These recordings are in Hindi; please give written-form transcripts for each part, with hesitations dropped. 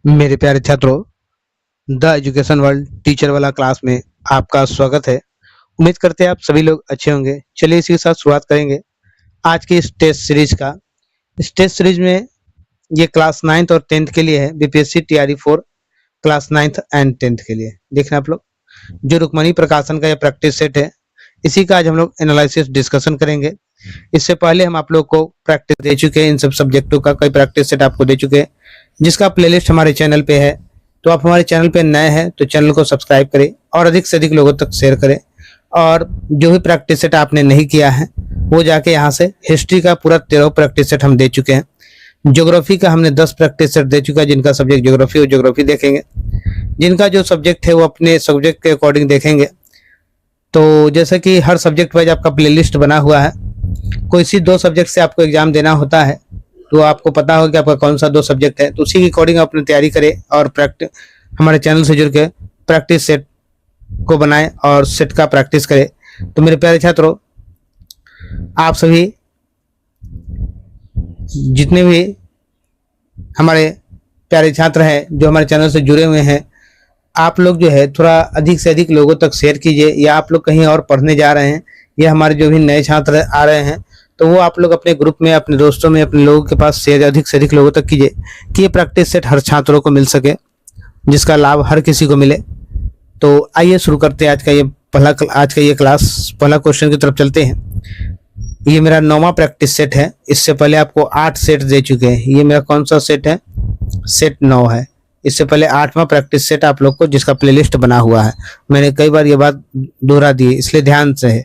मेरे प्यारे छात्रों, द एजुकेशन वर्ल्ड टीचर वाला क्लास में आपका स्वागत है। उम्मीद करते हैं आप सभी लोग अच्छे होंगे। चलिए इसी के साथ शुरुआत करेंगे आज की इस टेस्ट सीरीज का। इस टेस्ट सीरीज में ये क्लास 9th और 10th के लिए है, BPSC TRE 4 class 9th and 10th के लिए। देखना आप लोग, जो रुक्मणी प्रकाशन का ये प्रैक्टिस सेट है, इसी का आज हम लोग एनालिसिस डिस्कशन करेंगे। इससे पहले हम आप लोग को प्रैक्टिस दे चुके हैं, इन सब सब्जेक्टों का कई प्रैक्टिस सेट आपको दे चुके हैं, जिसका प्लेलिस्ट हमारे चैनल पे है। तो आप हमारे चैनल पे नए हैं तो चैनल को सब्सक्राइब करें और अधिक से अधिक लोगों तक शेयर करें। और जो भी प्रैक्टिस सेट आपने नहीं किया है वो जाके यहाँ से हिस्ट्री का पूरा 13 प्रैक्टिस सेट हम दे चुके हैं। ज्योग्राफी का हमने 10 प्रैक्टिस सेट दे चुका है, जिनका सब्जेक्ट ज्योग्राफी हो ज्योग्राफी देखेंगे, जिनका जो सब्जेक्ट है वो अपने सब्जेक्ट के अकॉर्डिंग देखेंगे। तो जैसे कि हर सब्जेक्ट वाइज आपका प्लेलिस्ट बना हुआ है। कोई सी 2 सब्जेक्ट से आपको एग्जाम देना होता है तो आपको पता हो कि आपका कौन सा 2 सब्जेक्ट है, तो उसी के अकॉर्डिंग अपनी तैयारी करें और प्रैक्टिस हमारे चैनल से जुड़ के प्रैक्टिस सेट को बनाएं और सेट का प्रैक्टिस करें। तो मेरे प्यारे छात्रों, आप सभी जितने भी हमारे प्यारे छात्र हैं जो हमारे चैनल से जुड़े हुए हैं, आप लोग जो है थोड़ा अधिक से अधिक लोगों तक शेयर कीजिए। या आप लोग कहीं और पढ़ने जा रहे हैं या हमारे जो भी नए छात्र आ रहे हैं, तो वो आप लोग अपने ग्रुप में, अपने दोस्तों में, अपने लोगों के पास शेयर अधिक से अधिक लोगों तक कीजिए कि ये प्रैक्टिस सेट हर छात्रों को मिल सके, जिसका लाभ हर किसी को मिले। तो आइए शुरू करते हैं आज का ये क्लास। पहला क्वेश्चन की तरफ चलते हैं। ये मेरा 9वां प्रैक्टिस सेट है। इससे पहले आपको 8 सेट दे चुके हैं। ये मेरा कौन सा सेट है? सेट 9 है। इससे पहले 8वां प्रैक्टिस सेट आप लोग को, जिसका प्लेलिस्ट बना हुआ है। मैंने कई बार ये बात दोहरा दी, इसलिए ध्यान से है।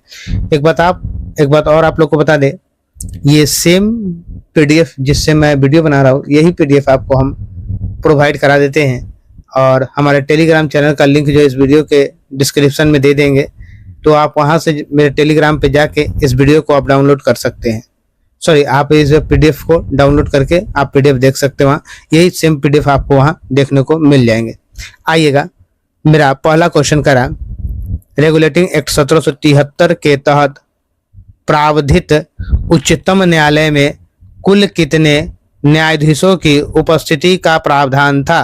एक बात और आप लोग को बता दे, ये सेम पीडीएफ जिससे मैं वीडियो बना रहा हूँ, यही पीडीएफ आपको हम प्रोवाइड करा देते हैं और हमारे टेलीग्राम चैनल का लिंक जो इस वीडियो के डिस्क्रिप्शन में दे देंगे। तो आप वहां से मेरे टेलीग्राम पे जाके इस वीडियो को आप डाउनलोड कर सकते हैं। सॉरी, आप इस पीडीएफ को डाउनलोड करके आप पीडीएफ देख सकते हैं। वहाँ यही सेम पीडीएफ आपको वहाँ देखने को मिल जाएंगे। आइएगा, मेरा पहला क्वेश्चन करा, रेगुलेटिंग एक्ट 1773 के तहत प्रावधित उच्चतम न्यायालय में कुल कितने न्यायाधीशों की उपस्थिति का प्रावधान था?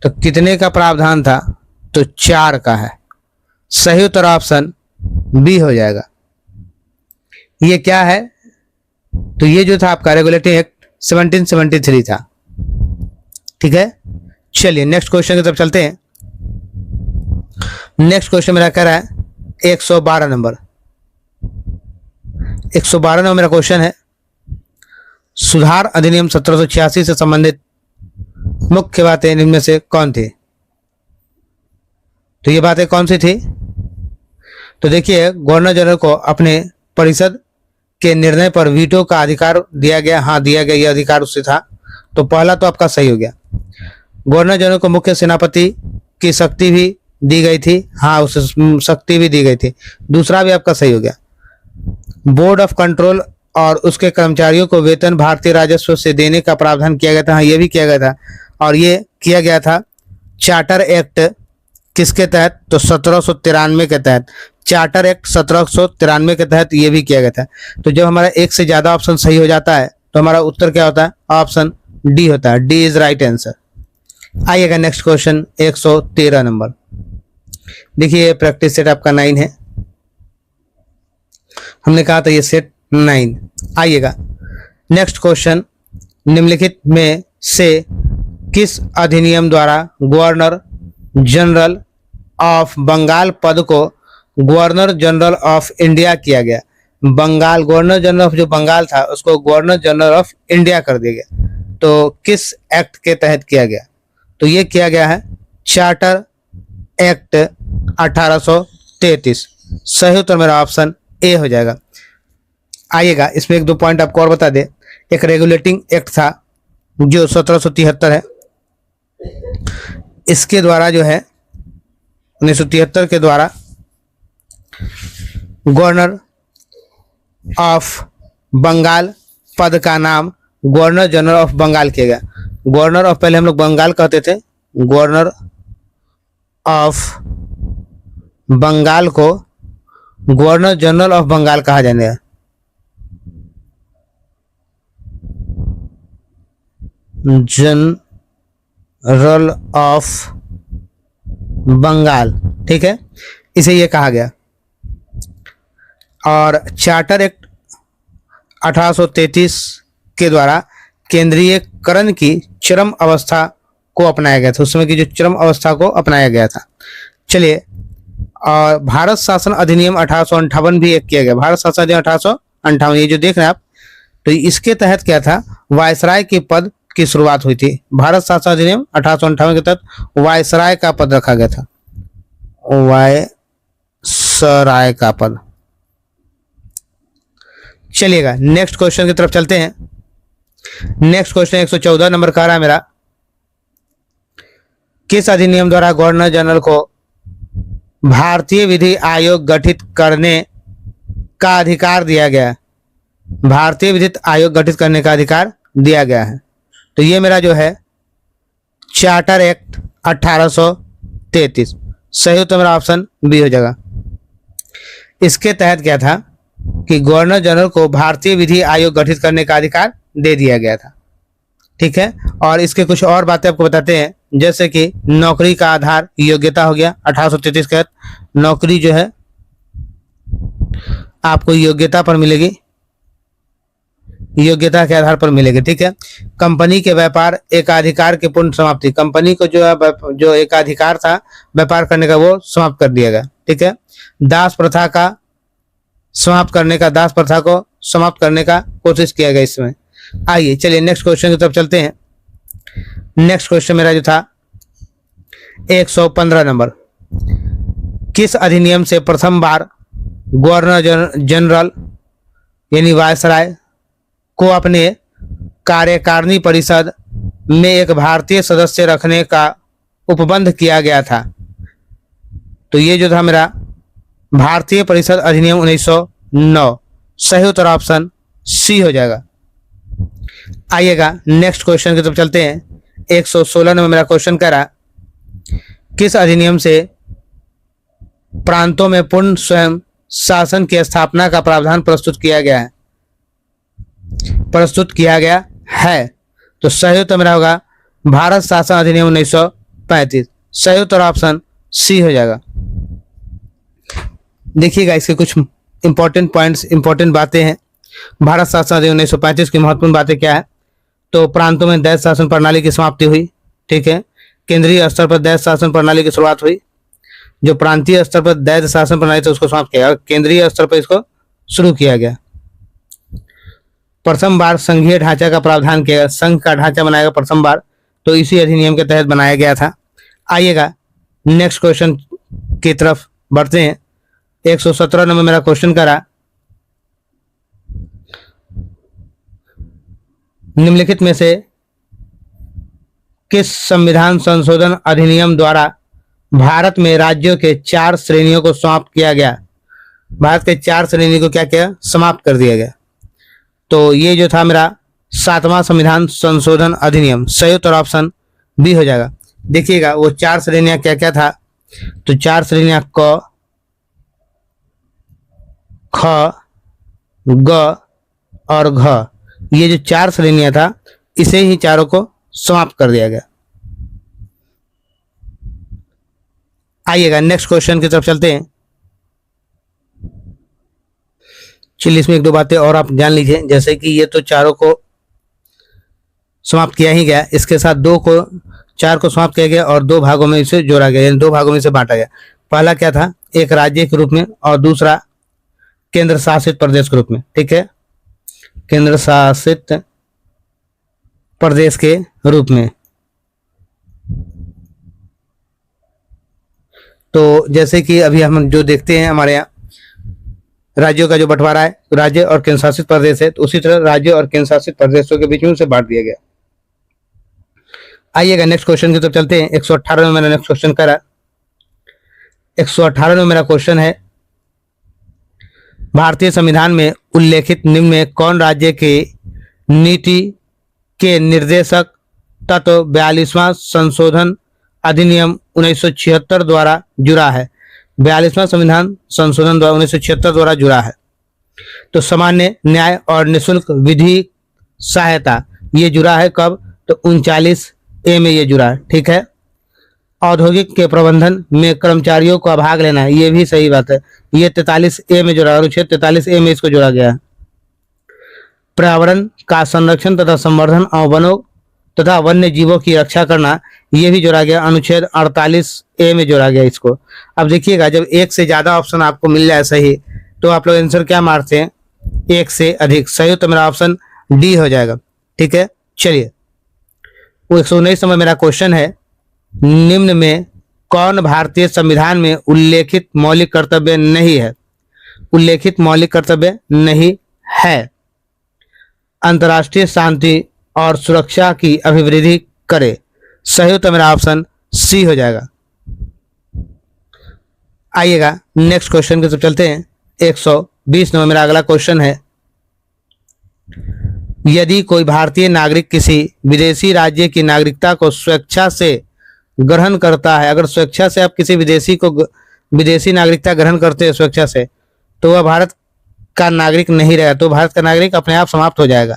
तो कितने का प्रावधान था? तो 4 का है। सही उत्तर ऑप्शन बी हो जाएगा। ये क्या है? तो ये जो था आपका रेगुलेटिंग एक्ट 1773 था। ठीक है, चलिए नेक्स्ट क्वेश्चन की तरफ चलते हैं। नेक्स्ट क्वेश्चन मेरा कह रहा है 112 नंबर। 112 नंबर मेरा क्वेश्चन है, सुधार अधिनियम 1786 से संबंधित मुख्य बातें इनमें से कौन थी? तो ये बातें कौन सी थी? तो देखिए, गवर्नर जनरल को अपने परिषद के निर्णय पर वीटो का अधिकार दिया गया। हाँ, दिया गया, यह अधिकार उससे था। तो पहला तो आपका सही हो गया। गवर्नर जनरल को मुख्य सेनापति की शक्ति भी दी गई थी। हाँ, उसे शक्ति भी दी गई थी। दूसरा भी आपका सही हो गया। बोर्ड ऑफ कंट्रोल और उसके कर्मचारियों को वेतन भारतीय राजस्व से देने का प्रावधान किया गया था। हाँ, यह भी किया गया था। और ये किया गया था चार्टर एक्ट किसके तहत? तो 1793 के तहत। चार्टर एक्ट 1793 के तहत ये भी किया गया था। तो जब हमारा एक से ज्यादा ऑप्शन सही हो जाता है तो हमारा उत्तर क्या होता है? ऑप्शन डी होता है। D is right answer. आइएगा नेक्स्ट क्वेश्चन 113 नंबर। देखिए, प्रैक्टिस सेट आपका 9 है। हमने कहा था ये सेट 9। आइएगा नेक्स्ट क्वेश्चन, निम्नलिखित में से किस अधिनियम द्वारा गवर्नर जनरल ऑफ बंगाल पद को गवर्नर जनरल ऑफ इंडिया किया गया? बंगाल, गवर्नर जनरल ऑफ जो बंगाल था उसको गवर्नर जनरल ऑफ इंडिया कर दिया गया। तो किस एक्ट के तहत किया गया? तो ये किया गया है चार्टर एक्ट 1833। सही उत्तर मेरा ऑप्शन ए हो जाएगा। आइएगा, इसमें 1-2 पॉइंट आपको और बता दे। एक रेगुलेटिंग एक्ट था जो 1773 है। इसके द्वारा जो है 1973 के द्वारा गवर्नर ऑफ बंगाल पद का नाम गवर्नर जनरल ऑफ बंगाल किया गया। गवर्नर ऑफ, पहले हम लोग बंगाल कहते थे, गवर्नर ऑफ बंगाल को गवर्नर जनरल ऑफ बंगाल कहा जाने लगा। रोल ऑफ बंगाल, ठीक है, इसे ये कहा गया। और चार्टर एक्ट 1833 के द्वारा केंद्रीयकरण की चरम अवस्था को अपनाया गया था, उस समय की जो चरम अवस्था को अपनाया गया था। चलिए, और भारत शासन अधिनियम 1858 भी एक किया गया, भारत शासन अधिनियम 1858, ये जो देख रहे हैं आप, तो इसके तहत क्या था, वायसराय के पद की शुरुआत हुई थी। भारत शासन अधिनियम 1858 के तहत वायसराय का पद रखा गया था, वायसराय का पद। चलिएगा नेक्स्ट क्वेश्चन की तरफ चलते हैं। नेक्स्ट क्वेश्चन 114 नंबर का रहा है मेरा, किस अधिनियम द्वारा गवर्नर जनरल को भारतीय विधि आयोग गठित करने का अधिकार दिया गया? भारतीय विधि आयोग गठित करने का अधिकार दिया गया है, तो ये मेरा जो है चार्टर एक्ट 1833, सही उत्तर मेरा ऑप्शन बी हो जाएगा। इसके तहत क्या था कि गवर्नर जनरल को भारतीय विधि आयोग गठित करने का अधिकार दे दिया गया था, ठीक है। और इसके कुछ और बातें आपको बताते हैं, जैसे कि नौकरी का आधार योग्यता हो गया। 1833 के तहत नौकरी जो है आपको योग्यता पर मिलेगी, योग्यता के आधार पर मिलेगी, ठीक है। कंपनी के व्यापार एकाधिकार की पूर्ण समाप्ति, कंपनी को जो है जो एकाधिकार था व्यापार करने का वो समाप्त कर दिया गया, ठीक है। दास प्रथा का समाप्त करने का, दास प्रथा को समाप्त करने का कोशिश किया गया इसमें। आइए चलिए नेक्स्ट क्वेश्चन की तरफ चलते हैं। नेक्स्ट क्वेश्चन मेरा जो था 115 नंबर, किस अधिनियम से प्रथम बार गवर्नर जनरल यानी वायसराय को अपने कार्यकारिणी परिषद में एक भारतीय सदस्य रखने का उपबंध किया गया था? तो ये जो था मेरा भारतीय परिषद अधिनियम 1909, सही उत्तर ऑप्शन सी हो जाएगा। आइएगा नेक्स्ट क्वेश्चन की तरफ चलते हैं। 116 नंबर मेरा क्वेश्चन कह रहा, किस अधिनियम से प्रांतों में पूर्ण स्वयं शासन की स्थापना का प्रावधान प्रस्तुत किया गया है? प्रस्तुत किया गया है, तो सही उत्तर मेरा होगा भारत शासन अधिनियम 1935, सही उत्तर ऑप्शन सी हो जाएगा। देखिएगा इसके कुछ इंपॉर्टेंट पॉइंट्स, इंपॉर्टेंट बातें हैं। भारत शासन अधिनियम 1935 की महत्वपूर्ण बातें क्या है, तो प्रांतों में दैत्य शासन प्रणाली की समाप्ति हुई, ठीक है। केंद्रीय स्तर पर दैत्य शासन प्रणाली की शुरुआत हुई, जो प्रांतीय स्तर पर दैत्य शासन प्रणाली थी उसको समाप्त किया, केंद्रीय स्तर पर इसको शुरू किया गया। प्रथम बार संघीय ढांचा का प्रावधान किया गया, संघ का ढांचा बनाया गया प्रथम बार, तो इसी अधिनियम के तहत बनाया गया था। आइएगा नेक्स्ट क्वेश्चन की तरफ बढ़ते हैं। 117 नंबर मेरा क्वेश्चन करा, निम्नलिखित में से किस संविधान संशोधन अधिनियम द्वारा भारत में राज्यों के 4 श्रेणियों को समाप्त किया गया? भारत के 4 श्रेणी को क्या किया, समाप्त कर दिया गया। तो ये जो था मेरा 7वां संविधान संशोधन अधिनियम, सही उत्तर ऑप्शन बी हो जाएगा। देखिएगा वो 4 श्रेणियां क्या क्या था, तो 4 श्रेणियां क, ख, ग और घ, ये जो 4 श्रेणियां था इसे ही चारों को समाप्त कर दिया गया। आइएगा नेक्स्ट क्वेश्चन की तरफ चलते हैं। चलिए इसमें 1-2 बातें और आप जान लीजिए, जैसे कि ये तो चारों को समाप्त किया ही गया, इसके साथ 4 को समाप्त किया गया और 2 भागों में इसे जोड़ा गया, यानी 2 भागों में इसे बांटा गया। पहला क्या था, एक राज्य के रूप में और दूसरा केंद्र शासित प्रदेश के रूप में, ठीक है, केंद्र शासित प्रदेश के रूप में। तो जैसे कि अभी हम जो देखते हैं हमारे यहाँ राज्यों का जो बंटवारा है, राज्य और केंद्र शासित प्रदेश है, तो उसी तरह राज्य और केंद्र शासित प्रदेशों के बीच में उसे बांट दिया गया। आइएगा नेक्स्ट क्वेश्चन की तरफ चलते हैं। 118 में मैंने नेक्स्ट क्वेश्चन करा, 118 में मेरा क्वेश्चन है, भारतीय संविधान में उल्लेखित निम्न में कौन राज्य के नीति के निर्देशक तत्व 42वां संशोधन अधिनियम 1976 द्वारा जुड़ा है? 42वां संविधान संशोधन द्वारा 1976 द्वारा जुड़ा है। तो सामान्य न्याय और निःशुल्क विधि सहायता, ये जुड़ा है कब, तो 39 ए में ये जुड़ा, ठीक है। औद्योगिक के प्रबंधन में कर्मचारियों का भाग लेना, ये भी सही बात है, ये 43A में जुड़ा, अनुच्छेद 43A में इसको जोड़ा गया है। पर्यावरण का संरक्षण तथा संवर्धन और वनों तथा वन्य जीवों की रक्षा करना, ये भी जोड़ा गया, अनुच्छेद 48A में जोड़ा गया इसको। अब देखिएगा, जब एक से ज्यादा ऑप्शन आपको मिल जाए सही, तो आप लोग आंसर क्या मारते हैं, एक से अधिक। सही तो मेरा ऑप्शन डी हो जाएगा, ठीक है। चलिए, वो 119 नंबर मेरा क्वेश्चन है, निम्न में कौन भारतीय संविधान में उल्लेखित मौलिक कर्तव्य नहीं है? उल्लेखित मौलिक कर्तव्य नहीं है। अंतर्राष्ट्रीय शांति और सुरक्षा की अभिवृद्धि करे। सही तो मेरा ऑप्शन सी हो जाएगा। आइएगा नेक्स्ट क्वेश्चन के तरफ चलते हैं। 120 नंबर मेरा अगला क्वेश्चन है, यदि कोई भारतीय नागरिक किसी विदेशी राज्य की नागरिकता को स्वेच्छा से ग्रहण करता है, अगर स्वेच्छा से आप किसी विदेशी नागरिकता ग्रहण करते हैं स्वेच्छा से, तो वह भारत का नागरिक नहीं रहेगा, तो भारत का नागरिक अपने आप समाप्त हो जाएगा।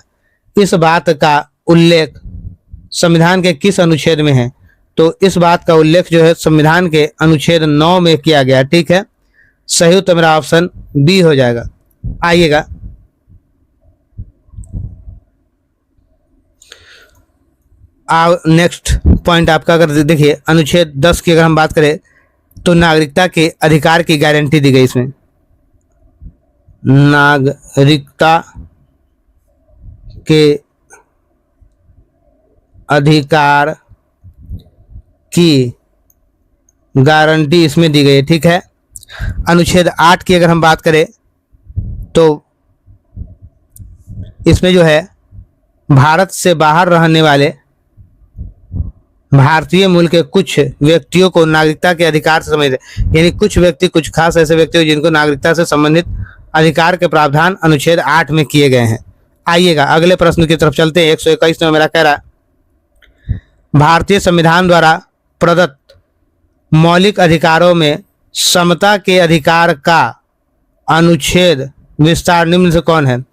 इस बात का उल्लेख संविधान के किस अनुच्छेद में है? तो इस बात का उल्लेख जो है संविधान के अनुच्छेद 9 में किया गया, ठीक है। सही तो मेरा ऑप्शन बी हो जाएगा। आइएगा नेक्स्ट पॉइंट आपका, अगर देखिए अनुच्छेद 10 की अगर हम बात करें तो नागरिकता के अधिकार की गारंटी दी गई इसमें। नागरिकता के अधिकार की गारंटी इसमें दी गई है, ठीक है। अनुच्छेद 8 की अगर हम बात करें तो इसमें जो है भारत से बाहर रहने वाले भारतीय मूल के कुछ व्यक्तियों को नागरिकता के अधिकार से संबंधित, यानी कुछ व्यक्ति, कुछ खास ऐसे व्यक्ति जिनको नागरिकता से संबंधित अधिकार के प्रावधान अनुच्छेद 8 में किए गए हैं। आइएगा अगले प्रश्न की तरफ चलते हैं। 121 में मेरा कह रहा, भारतीय संविधान द्वारा प्रदत्त मौलिक अधिकारों में समता के अधिकार का अनुच्छेद विस्तार निम्न से कौन है?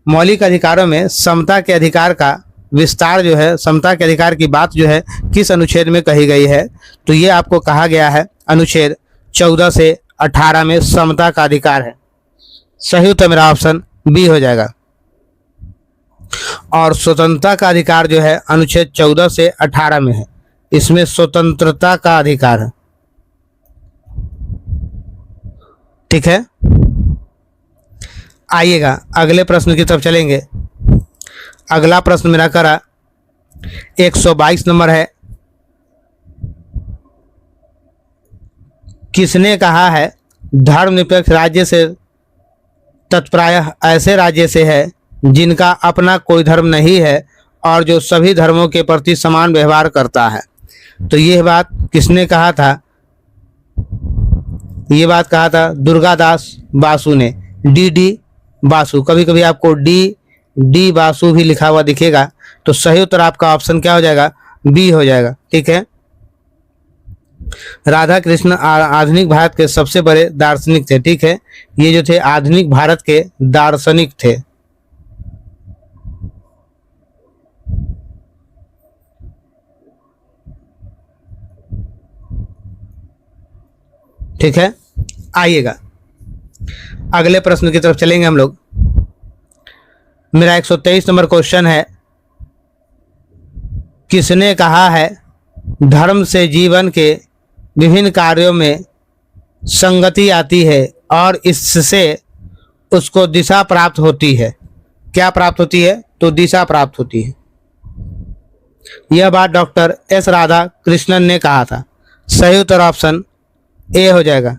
मौलिक अधिकारों में समता के अधिकार का विस्तार जो है, समता के अधिकार की बात जो है किस अनुच्छेद में कही गई है? तो ये आपको कहा गया है अनुच्छेद 14 से 18 में समता का अधिकार है। सही उत्तर मेरा ऑप्शन बी हो जाएगा। और स्वतंत्रता का अधिकार जो है अनुच्छेद 14 से 18 में है, इसमें स्वतंत्रता का अधिकार है, ठीक है। आइएगा अगले प्रश्न की तरफ चलेंगे। अगला प्रश्न मेरा करा 122 नंबर है, किसने कहा है धर्मनिरपेक्ष राज्य से तत्प्रायः ऐसे राज्य से है जिनका अपना कोई धर्म नहीं है और जो सभी धर्मों के प्रति समान व्यवहार करता है? तो यह बात किसने कहा था? ये बात कहा था दुर्गादास बासु ने, डी बासु। कभी कभी आपको डी बासु भी लिखा हुआ दिखेगा, तो सही उत्तर आपका ऑप्शन क्या हो जाएगा? बी हो जाएगा, ठीक है। राधा कृष्ण आधुनिक भारत के सबसे बड़े दार्शनिक थे, ठीक है। ये जो थे आधुनिक भारत के दार्शनिक थे, ठीक है। आइएगा अगले प्रश्न की तरफ चलेंगे हम लोग। मेरा 123 नंबर क्वेश्चन है, किसने कहा है धर्म से जीवन के विभिन्न कार्यों में संगति आती है और इससे उसको दिशा प्राप्त होती है? क्या प्राप्त होती है? तो दिशा प्राप्त होती है। यह बात डॉक्टर एस राधा कृष्णन ने कहा था। सही उत्तर ऑप्शन ए हो जाएगा।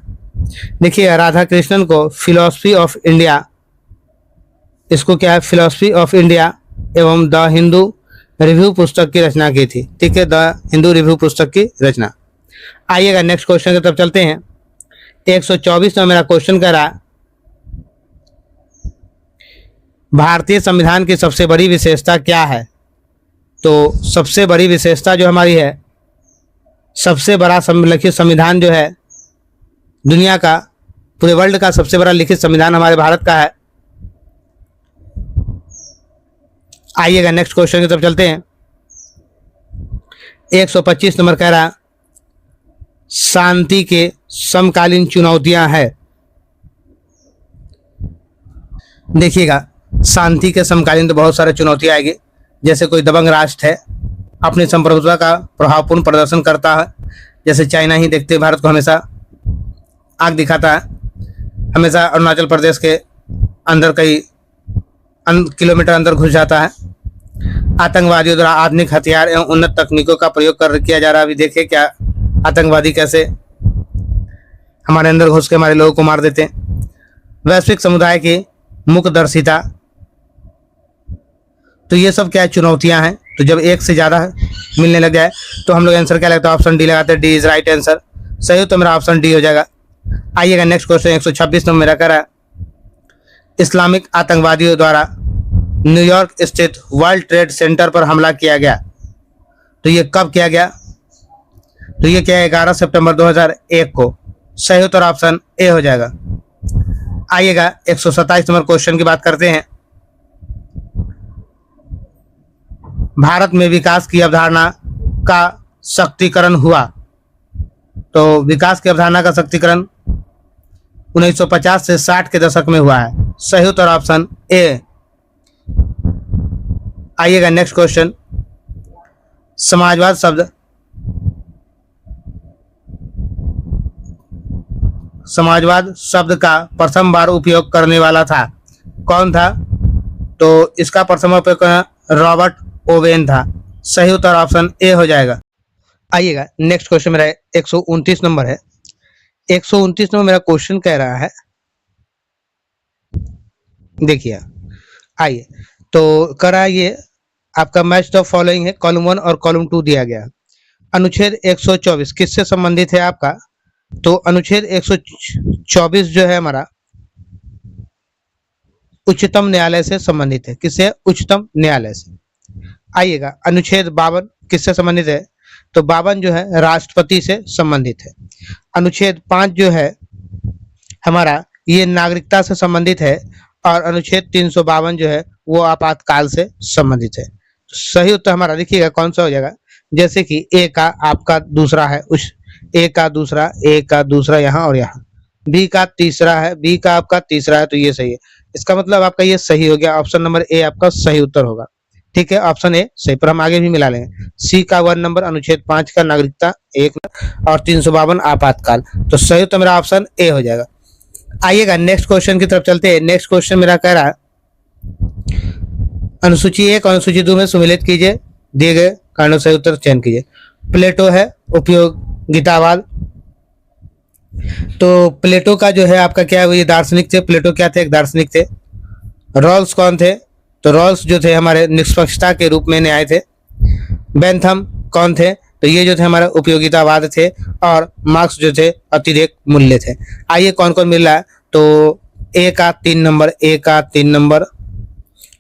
देखिए राधा कृष्णन को फिलॉसफी ऑफ इंडिया, इसको क्या है, फिलॉसफी ऑफ इंडिया एवं द हिंदू रिव्यू पुस्तक की रचना की थी, ठीक है। द हिंदू रिव्यू पुस्तक की रचना। आइएगा नेक्स्ट क्वेश्चन की तरफ चलते हैं। 124 में मेरा क्वेश्चन कह रहा, भारतीय संविधान की सबसे बड़ी विशेषता क्या है? तो सबसे बड़ी विशेषता जो हमारी है, सबसे बड़ा लिखित संविधान जो है दुनिया का, पूरे वर्ल्ड का सबसे बड़ा लिखित संविधान हमारे भारत का है। आइएगा नेक्स्ट क्वेश्चन की तरफ चलते हैं। 125 नंबर कह रहा शांति के समकालीन चुनौतियां है। देखिएगा, शांति के समकालीन तो बहुत सारे चुनौतियां आएगी, जैसे कोई दबंग राष्ट्र है, अपनी संप्रभुता का प्रभावपूर्ण प्रदर्शन करता है, जैसे चाइना ही देखते भारत को हमेशा आग दिखाता है, हमेशा अरुणाचल प्रदेश के अंदर कई किलोमीटर अंदर घुस जाता है, आतंकवादियों द्वारा आधुनिक हथियार एवं उन्नत तकनीकों का प्रयोग किया जा रहा है। अभी देखिए क्या आतंकवादी कैसे हमारे अंदर घुस के हमारे लोगों को मार देते हैं। वैश्विक समुदाय की मुकदर्शिता, तो ये सब क्या चुनौतियां हैं। तो जब एक से ज़्यादा मिलने लग जाए तो हम लोग आंसर क्या लगता है, ऑप्शन डी लगाते हैं। डी इज राइट आंसर, सही हो तो मेरा ऑप्शन डी हो जाएगा। आइएगा नेक्स्ट क्वेश्चन 126 नंबर मेरा करा, इस्लामिक आतंकवादियों द्वारा न्यूयॉर्क स्थित वर्ल्ड ट्रेड सेंटर पर हमला किया गया, तो ये कब किया गया, तो ये क्या है 11 सितंबर 2001 को, सही हो तो ऑप्शन ए हो जाएगा। आइएगा 127 नंबर क्वेश्चन की बात करते हैं। भारत में विकास की अवधारणा का शक्तिकरण हुआ, तो विकास की अवधारणा का शक्तिकरण 1950 से 60 के दशक में हुआ है, सही उत्तर ऑप्शन ए। आइएगा नेक्स्ट क्वेश्चन, समाजवाद शब्द का प्रथम बार उपयोग करने वाला था, कौन था, तो इसका प्रथम उपयोग रॉबर्ट ओवेन था, सही उत्तर ऑप्शन ए हो जाएगा। आइएगा नेक्स्ट क्वेश्चन मेरा 129 नंबर है। 129 नंबर मेरा क्वेश्चन कह रहा है, देखिए आइए, तो करा ये आपका मैच द फॉलोइंग है, कॉलम 1 और कॉलम 2 दिया गया। अनुच्छेद 124 किससे संबंधित है आपका, तो अनुच्छेद 124 जो है हमारा उच्चतम न्यायालय से संबंधित है, किससे, उच्चतम न्यायालय से। आइएगा अनुच्छेद 52 किससे संबंधित है, तो 52 जो है राष्ट्रपति से संबंधित है। अनुच्छेद 5 जो है हमारा ये नागरिकता से संबंधित है, और अनुच्छेद 352 जो है वो आपातकाल से संबंधित है। सही उत्तर हमारा देखिएगा कौन सा हो जाएगा, जैसे कि ए का आपका दूसरा है, उस ए का दूसरा यहाँ और यहाँ, बी का तीसरा है, बी का आपका तीसरा है, तो ये सही है। इसका मतलब आपका ये सही हो गया, ऑप्शन नंबर ए आपका सही उत्तर होगा। ठीक है, ऑप्शन ए सही, पर हम आगे भी मिला लेंगे। सी का 1 नंबर, अनुच्छेद 5 का नागरिकता 1 और 352 आपातकाल, तो सही उत्तर मेरा ऑप्शन ए हो जाएगा। आइएगा नेक्स्ट क्वेश्चन की तरफ चलते हैं। नेक्स्ट क्वेश्चन मेरा कह रहा है, अनुसूची 1 और अनुसूची 2 में सम्मिलित कीजिए, दिए गए कारणों से उत्तर चयन कीजिए। प्लेटो है उपयोगितावाद, तो प्लेटो का जो है आपका क्या है, वो ये दार्शनिक थे। प्लेटो क्या थे, एक दार्शनिक थे। रॉल्स कौन थे, तो रॉल्स जो थे हमारे निष्पक्षता के रूप में न्याय थे। बेंथम कौन थे, तो ये जो थे हमारे उपयोगितावाद थे। और मार्क्स जो थे अतिरेक मूल्य थे। आइए कौन कौन मिल रहा है, तो ए का 3 नंबर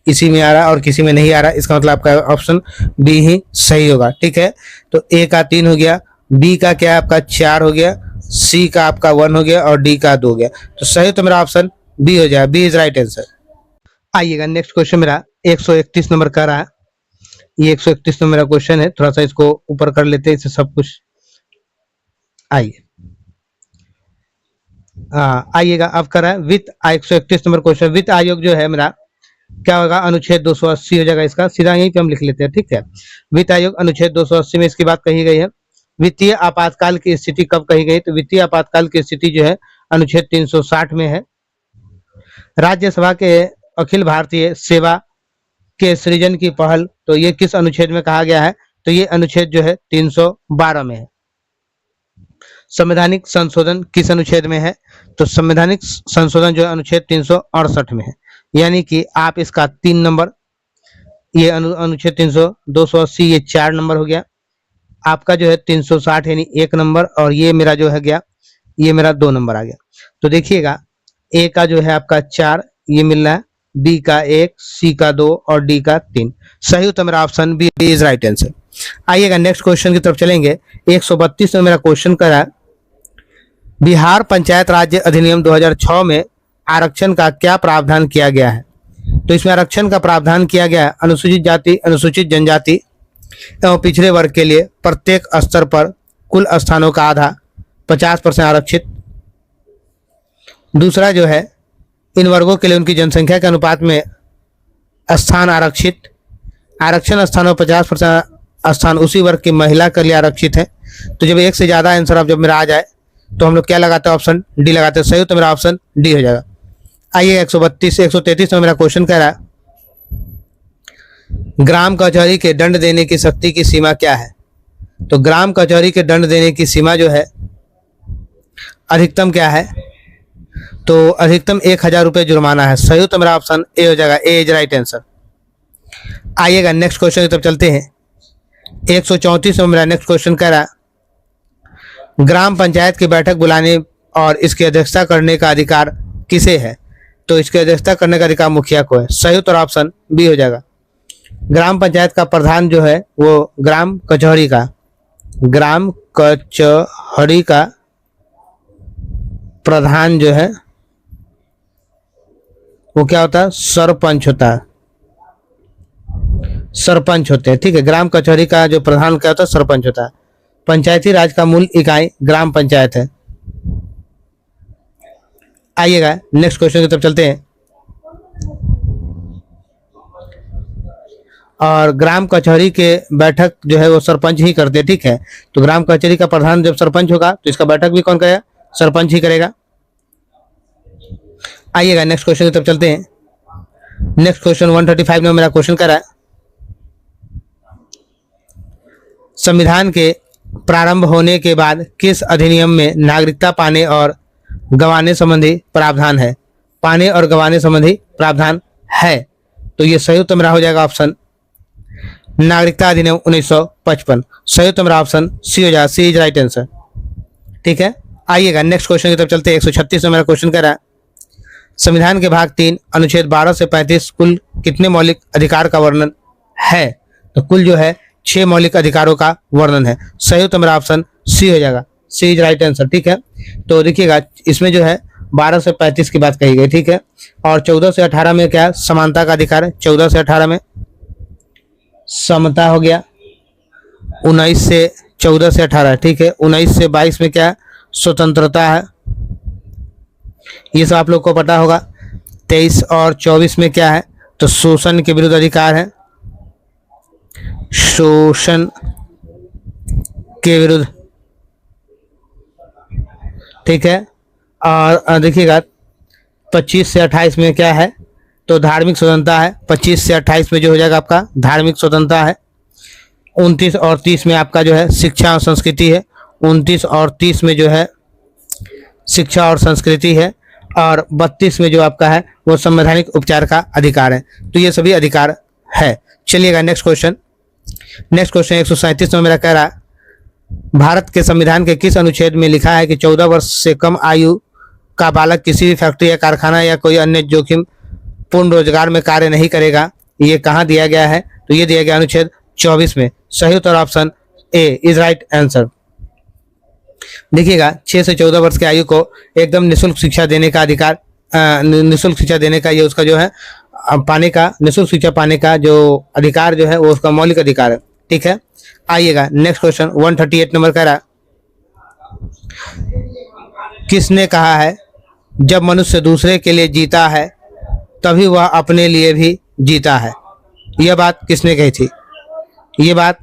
किसी में आ रहा और किसी में नहीं आ रहा, इसका मतलब आपका ऑप्शन बी ही सही होगा। ठीक है, तो ए का 3 हो गया, बी का क्या है आपका 4 हो गया, सी का आपका 1 हो गया और डी का 2 हो गया, तो सही तो मेरा ऑप्शन बी हो जाएगा, बी इज राइट आंसर। आइएगा नेक्स्ट क्वेश्चन मेरा 131 नंबर का रहा है। ये 131 नंबर मेरा क्वेश्चन है, थोड़ा सा इसको ऊपर कर लेते हैं, इससे सब कुछ। आइए आइएगा अब कर रहा है वित्त 131 नंबर क्वेश्चन। वित्त आयोग जो है मेरा क्या होगा, अनुच्छेद 280 हो जाएगा इसका, सीधा यहीं पे हम लिख लेते हैं। ठीक है, वित्त आयोग अनुच्छेद 280 में इसकी बात कही गई है। वित्तीय आपातकाल की स्थिति कब कही गई, तो वित्तीय आपातकाल की स्थिति जो है अनुच्छेद 360 में है। राज्यसभा के अखिल भारतीय सेवा के सृजन की पहल, तो ये किस अनुच्छेद में कहा गया है, तो ये अनुच्छेद जो है 312 में है। संवैधानिक संशोधन किस अनुच्छेद में है, तो संवैधानिक संशोधन जो है अनुच्छेद 368 में है। यानी कि आप इसका 3 नंबर, ये अनुच्छेद 280 ये 4 नंबर हो गया, आपका जो है 360 यानी 1 नंबर, और ये मेरा जो है गया, ये मेरा 2 नंबर आ गया। तो देखिएगा ए का जो है आपका 4 ये मिल रहा है, बी का 1, सी का 2 और डी का 3, सही उत्तर मेरा option B is right answer. आइएगा नेक्स्ट क्वेश्चन की तरफ चलेंगे। 132 में मेरा क्वेश्चन करा, बिहार पंचायत राज्य अधिनियम 2006 में आरक्षण का क्या प्रावधान किया गया है, तो इसमें आरक्षण का प्रावधान किया गया है अनुसूचित जाति, अनुसूचित जनजाति, एवं पिछड़े वर्ग के लिए प्रत्येक स्तर पर कुल स्थानों का आधा 50% आरक्षित। दूसरा जो है, इन वर्गों के लिए उनकी जनसंख्या के अनुपात में स्थान आरक्षित। आरक्षण स्थानों 50% स्थान उसी वर्ग की महिला के लिए आरक्षित है। तो जब एक से ज्यादा आंसर अब जब मेरा आ जाए तो हम लोग क्या लगाते हैं, ऑप्शन डी लगाते हैं। सही तो मेरा ऑप्शन डी हो जाएगा। आइए 132 से 133 में मेरा क्वेश्चन कह रहा है, ग्राम कचहरी के दंड देने की शक्ति की सीमा क्या है। तो ग्राम कचहरी के दंड देने की सीमा जो है अधिकतम क्या है, तो अधिकतम 1000 रुपये जुर्माना है। सही तो मेरा ऑप्शन ए हो जाएगा। ए इज राइट आंसर। आइएगा नेक्स्ट क्वेश्चन की तरफ चलते हैं। 134 में मेरा नेक्स्ट क्वेश्चन कह रहा है, ग्राम पंचायत की बैठक बुलाने और इसकी अध्यक्षता करने का अधिकार किसे है। तो इसकी अध्यक्षता करने का अधिकार मुखिया को है। सही उत्तर ऑप्शन बी हो जाएगा। ग्राम पंचायत का प्रधान जो है वो ग्राम कचहरी का प्रधान जो है वो क्या होता है, सरपंच होता है। सरपंच होते हैं, ठीक है। ग्राम कचहरी का जो प्रधान क्या होता है, सरपंच होता है। पंचायती राज का मूल इकाई ग्राम पंचायत है। आइएगा नेक्स्ट क्वेश्चन की तरफ चलते हैं। और ग्राम कचहरी के बैठक जो है वो सरपंच ही करते हैं, ठीक है। तो ग्राम कचहरी का प्रधान जब सरपंच होगा तो इसका बैठक भी कौन करेगा, सरपंच ही करेगा। आइएगा नेक्स्ट क्वेश्चन की तरफ चलते हैं। नेक्स्ट क्वेश्चन 135 में मेरा क्वेश्चन कर रहा है, संविधान के प्रारंभ होने के बाद किस अधिनियम में नागरिकता पाने और गंवाने संबंधी प्रावधान है। पाने और गंवाने संबंधी प्रावधान है। तो ये सही उत्तर मेरा हो जाएगा ऑप्शन नागरिकता अधिनियम 1955। सही उत्तर मेरा ऑप्शन सी हो जाएगा। सी इज राइट आंसर, ठीक है। आइएगा नेक्स्ट क्वेश्चन की तरफ चलते हैं। 136 में मेरा क्वेश्चन कर रहा है, संविधान के भाग 3 अनुच्छेद 12 से 35 कुल कितने मौलिक अधिकार का वर्णन है। तो कुल जो है 6 मौलिक अधिकारों का वर्णन है। सही उत्तर मेरा ऑप्शन सी हो जाएगा। सी इज राइट आंसर, ठीक है। तो देखिएगा इसमें जो है 12 से 35 की बात कही गई, ठीक है। और 14 से 18 में क्या है, समानता का अधिकार है। 14 से 18 में समता हो गया। 19 से 14 से 18, ठीक है। 19 से 22 में क्या है, स्वतंत्रता है। ये सब आप लोग को पता होगा। 23 और 24 में क्या है, तो शोषण के विरुद्ध अधिकार है। शोषण के विरुद्ध, ठीक है। और देखिएगा 25 से 28 में क्या है, तो धार्मिक स्वतंत्रता है। 25 से 28 में जो हो जाएगा आपका धार्मिक स्वतंत्रता है। 29 और 30 में आपका जो है शिक्षा और संस्कृति है। 29 और 30 में जो है शिक्षा और संस्कृति है। और 32 में जो आपका है वो संवैधानिक उपचार का अधिकार है। तो ये सभी अधिकार है। चलिएगा नेक्स्ट क्वेश्चन 137 में मेरा कह रहा है, भारत के संविधान के किस अनुच्छेद में लिखा है कि 14 वर्ष से कम आयु का बालक किसी भी फैक्ट्री या कारखाना या कोई अन्य जोखिम पूर्ण रोजगार में कार्य नहीं करेगा। ये कहाँ दिया गया है, तो ये दिया गया अनुच्छेद 24 में। सही उत्तर option A is right answer. देखिएगा 6 से 14 वर्ष की आयु को एकदम निःशुल्क शिक्षा देने का अधिकार, निःशुल्क शिक्षा देने का ये उसका जो है पाने का, निःशुल्क शिक्षा पाने का जो अधिकार जो है वो उसका मौलिक अधिकार है, ठीक है। आइएगा नेक्स्ट क्वेश्चन 138 नंबर का रहा, किसने कहा है जब मनुष्य दूसरे के लिए जीता है तभी वह अपने लिए भी जीता है। यह बात किसने कही थी। ये बात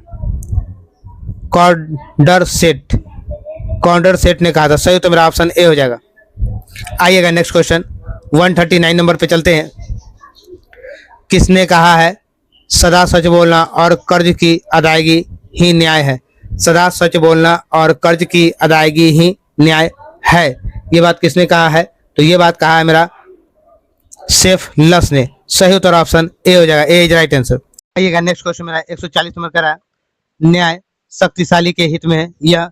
कॉन्डरसेट ने कहा था। सही तो मेरा ऑप्शन ए हो जाएगा। आइएगा नेक्स्ट क्वेश्चन 139 नंबर पे चलते हैं। किसने कहा है सदा सच बोलना और कर्ज की अदायगी ही न्याय है। सदा सच बोलना और कर्ज की अदायगी ही न्याय है। ये बात किसने कहा है, तो ये बात कहा है मेरा सेफ लस ने। सही उत्तर ऑप्शन ए हो जाएगा। ए इज राइट आंसर। आइएगा नेक्स्ट क्वेश्चन मेरा 140 नंबर का रहा, न्याय शक्तिशाली के हित में है। यह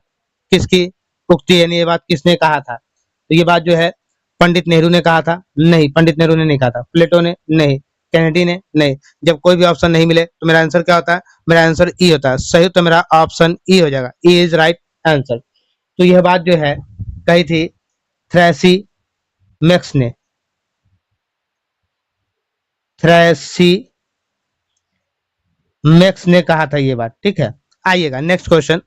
किसकी उक्ति है, ये बात किसने कहा था। तो ये बात जो है पंडित नेहरू ने कहा था। नहीं, पंडित नेहरू ने नहीं कहा था। प्लेटो ने नहीं, कैनेडी ने नहीं। जब कोई भी ऑप्शन नहीं मिले तो मेरा आंसर क्या होता है, मेरा आंसर ई होता है। सही तो मेरा ऑप्शन ई हो जाएगा। E is right answer. तो यह बात जो है कही थी थ्रेसी मैक्स ने। थ्रेसी मैक्स ने कहा था ये बात, ठीक है। आइएगा नेक्स्ट क्वेश्चन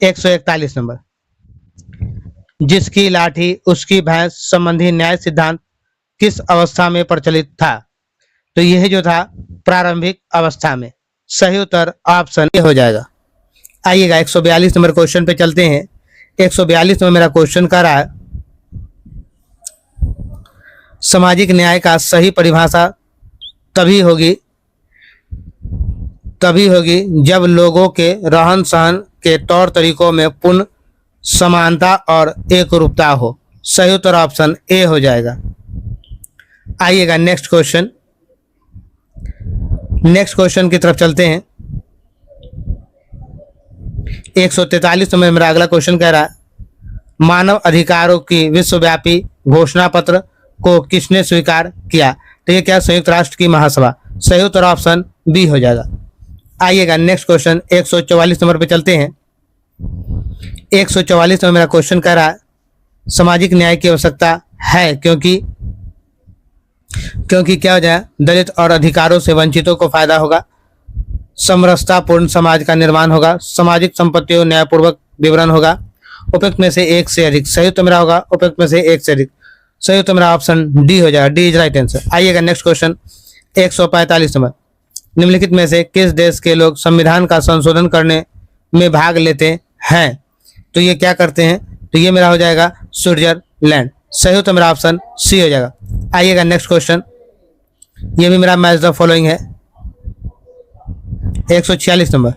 141 नंबर। जिसकी लाठी उसकी भैंस संबंधी न्याय सिद्धांत किस अवस्था में प्रचलित था? तो यह जो था प्रारंभिक अवस्था में। सही उत्तर ऑप्शन ए हो जाएगा। आइएगा 142 नंबर क्वेश्चन पे चलते हैं। 142 में मेरा क्वेश्चन कह रहा है सामाजिक न्याय का सही परिभाषा तभी होगी जब लोगों के रहन सहन के तौर तरीकों में पूर्ण समानता और एकरूपता हो। सही उत्तर ऑप्शन ए हो जाएगा। आइएगा नेक्स्ट क्वेश्चन की तरफ चलते हैं। 143 में मेरा अगला क्वेश्चन कह रहा है मानव अधिकारों की विश्वव्यापी घोषणा पत्र को किसने स्वीकार किया? तो ये क्या संयुक्त राष्ट्र की महासभा। सही उत्तर ऑप्शन बी हो जाएगा। आइएगा नेक्स्ट क्वेश्चन 144 नंबर पे चलते हैं। 144 में मेरा क्वेश्चन कह रहा है सामाजिक न्याय की आवश्यकता है क्योंकि क्या हो जाए दलित और अधिकारों से वंचितों को फायदा होगा, समरसतापूर्ण समाज का निर्माण होगा, सामाजिक संपत्तियों न्यायपूर्वक विवरण होगा, उपयुक्त में से एक से अधिक। सही उत्तर मेरा होगा उपयुक्त में से एक से अधिक। सही उत्तर मेरा ऑप्शन डी हो जाएगा। D is right answer. आइएगा नेक्स्ट क्वेश्चन 145 नंबर। निम्नलिखित में से किस देश के लोग संविधान का संशोधन करने में भाग लेते हैं? तो ये क्या करते हैं? तो ये मेरा हो जाएगा स्विट्जरलैंड। सही उत्तर मेरा ऑप्शन सी हो जाएगा। आइएगा नेक्स्ट क्वेश्चन, ये भी मेरा मैच द फॉलोइंग है। 146 नंबर।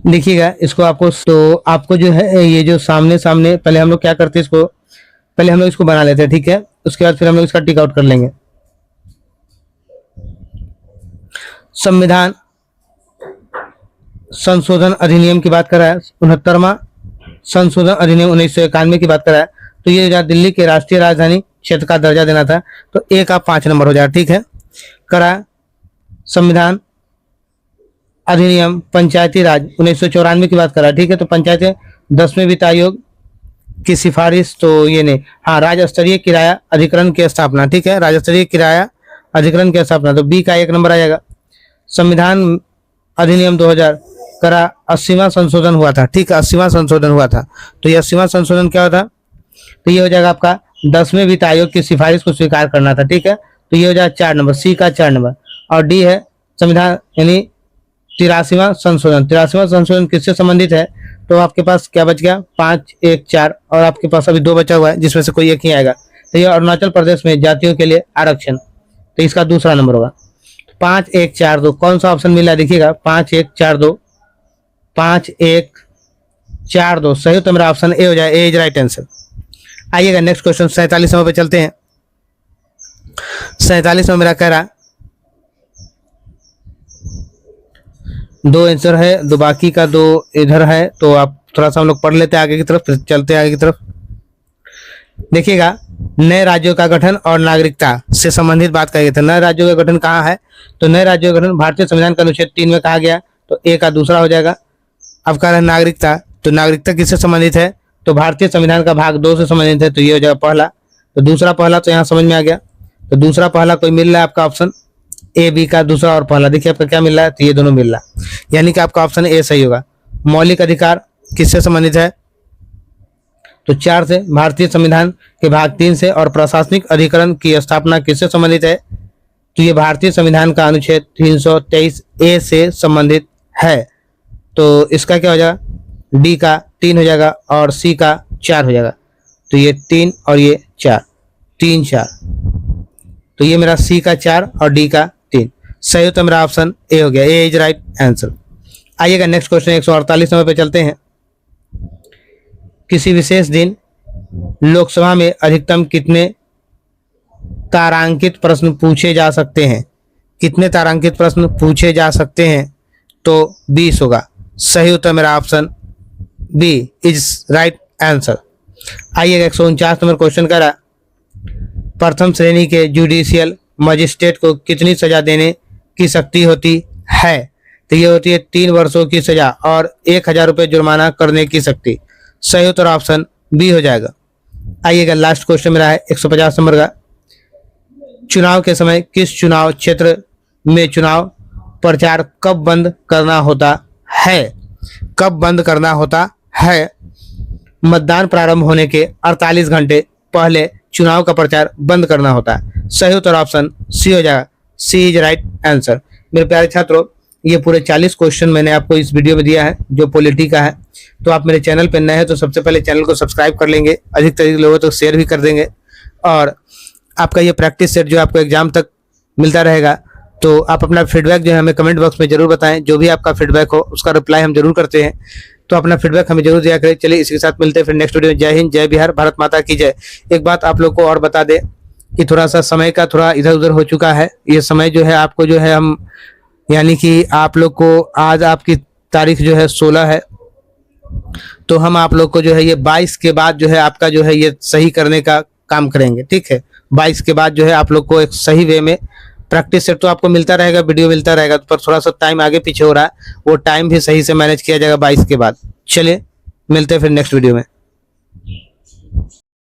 देखिएगा इसको आपको जो है ये जो सामने पहले हम लोग क्या करते हैं इसको पहले हम लोग इसको बना लेते हैं, ठीक है। उसके बाद फिर हम लोग इसका टिक आउट कर लेंगे। संविधान संशोधन अधिनियम की बात कर रहा है, 69वां संशोधन अधिनियम 1991 की बात कर रहा है। तो ये जहाँ दिल्ली के राष्ट्रीय राजधानी क्षेत्र का दर्जा देना था, तो ए का 5 नंबर हो जाएगा, ठीक है। करा संविधान अधिनियम पंचायती राज 1994 की बात कर रहा है, ठीक है। तो पंचायत 10वें वित्त आयोग की सिफारिश, तो ये नहीं, हाँ, राज्य स्तरीय किराया अधिकरण की स्थापना, ठीक है, राज्य स्तरीय किराया अधिकरण की स्थापना, तो बी का 1 नंबर आ जाएगा। संविधान अधिनियम 2000 करा 80वां संशोधन हुआ था, ठीक है, 80वां संशोधन हुआ था। तो ये 80वां संशोधन क्या होता? तो ये हो जाएगा आपका 10वें वित्त आयोग की सिफारिश को स्वीकार करना था, ठीक है। तो ये हो जाएगा 4 नंबर, सी का 4 नंबर। और डी है संविधान यानी 83वां संशोधन। 83वां संशोधन किससे संबंधित है? तो आपके पास क्या बच गया? 5, 1, 4 और आपके पास अभी 2 बचा हुआ है जिसमें से कोई एक ही आएगा। तो ये अरुणाचल प्रदेश में जातियों के लिए आरक्षण, तो इसका दूसरा नंबर होगा। 5, 1, 4, 2 कौन सा ऑप्शन मिला? देखिएगा 5, 1, 4, 2, 5, 1, 4, 2। सही तो मेरा ऑप्शन ए हो जाए, ए इज राइट आंसर। आइएगा नेक्स्ट क्वेश्चन 47 नंबर पे चलते हैं। 47 में मेरा कह रहा 2 आंसर है, 2 बाकी का 2 इधर है, तो आप थोड़ा सा हम लोग पढ़ लेते हैं आगे की तरफ, फिर चलते हैं आगे की तरफ। देखिएगा नए राज्यों का गठन और नागरिकता से संबंधित बात कही गई थी। नए राज्यों का गठन कहाँ है? तो नए राज्यों का गठन भारतीय संविधान का अनुच्छेद 3 में कहा गया, तो ए का दूसरा हो जाएगा। अब कह रहा है नागरिकता, तो नागरिकता किससे संबंधित है? तो भारतीय संविधान का भाग 2 से संबंधित है, तो ये हो जाएगा पहला। तो दूसरा पहला तो यहाँ समझ में आ गया। तो दूसरा पहला कोई मिल रहा है आपका ऑप्शन ए, बी का दूसरा और पहला, देखिए आपका क्या मिल रहा है, तो ये दोनों मिल रहा है, यानी कि आपका ऑप्शन ए सही होगा। मौलिक अधिकार किससे संबंधित है? तो 4 से, भारतीय संविधान के भाग 3 से। और प्रशासनिक अधिकरण की स्थापना किससे संबंधित है? तो ये भारतीय संविधान का अनुच्छेद 323 ए से संबंधित है। तो इसका क्या हो जाएगा? डी का 3 हो जाएगा और सी का 4 हो जाएगा। तो ये 3 और ये 4, 3, 4, तो ये मेरा सी का 4 और डी का 3। सही हो तो मेरा ऑप्शन ए हो गया, ए इज राइट आंसर। आइएगा नेक्स्ट क्वेश्चन 148 नंबर पे चलते हैं। किसी विशेष दिन लोकसभा में अधिकतम कितने तारांकित प्रश्न पूछे जा सकते हैं? कितने तारांकित प्रश्न पूछे जा सकते हैं? तो 20 होगा। सही उत्तर मेरा option B is right answer. आइए 149 नंबर क्वेश्चन कह रहा, प्रथम श्रेणी के जुडिशियल मजिस्ट्रेट को कितनी सजा देने की शक्ति होती है? तो ये होती है 3 वर्षों की सजा और 1000 रुपये जुर्माना करने की शक्ति। सही उत्तर ऑप्शन बी हो जाएगा। आइएगा लास्ट क्वेश्चन मेरा है 150 नंबर का, चुनाव के समय किस चुनाव क्षेत्र में चुनाव प्रचार कब बंद करना होता है? कब बंद करना होता है? मतदान प्रारंभ होने के 48 घंटे पहले चुनाव का प्रचार बंद करना होता है। सही उत्तर ऑप्शन सी हो जाएगा। सी इज राइट आंसर। मेरे प्यारे छात्रों, ये पूरे 40 क्वेश्चन मैंने आपको इस वीडियो में दिया है जो पॉलिटी का है। तो आप मेरे चैनल पर नए हैं तो सबसे पहले चैनल को सब्सक्राइब कर लेंगे, अधिक से अधिक लोगों तक शेयर भी कर देंगे, और आपका ये प्रैक्टिस सेट जो आपको एग्जाम तक मिलता रहेगा। तो आप अपना फीडबैक जो है हमें कमेंट बॉक्स में जरूर बताएं, जो भी आपका फीडबैक हो उसका रिप्लाई हम जरूर करते हैं। तो अपना फीडबैक हमें जरूर दिया करें। चलिए इसी के साथ मिलते हैं फिर नेक्स्ट वीडियो में। जय हिंद, जय बिहार, भारत माता की जय। एक बात आप लोग को और बता दें कि थोड़ा सा समय का थोड़ा इधर उधर हो चुका है। ये समय जो है आपको जो है हम यानी कि आप लोग को आज आपकी तारीख जो है 16 है, तो हम आप लोग को जो है ये 22 के बाद जो है आपका जो है ये सही करने का काम करेंगे। ठीक है, 22 के बाद जो है आप लोग को एक सही वे में प्रैक्टिस सेट तो आपको मिलता रहेगा, वीडियो मिलता रहेगा, पर थोड़ा सा टाइम आगे पीछे हो रहा है, वो टाइम भी सही से मैनेज किया जाएगा 22 के बाद। चलिए मिलते हैं फिर नेक्स्ट वीडियो में।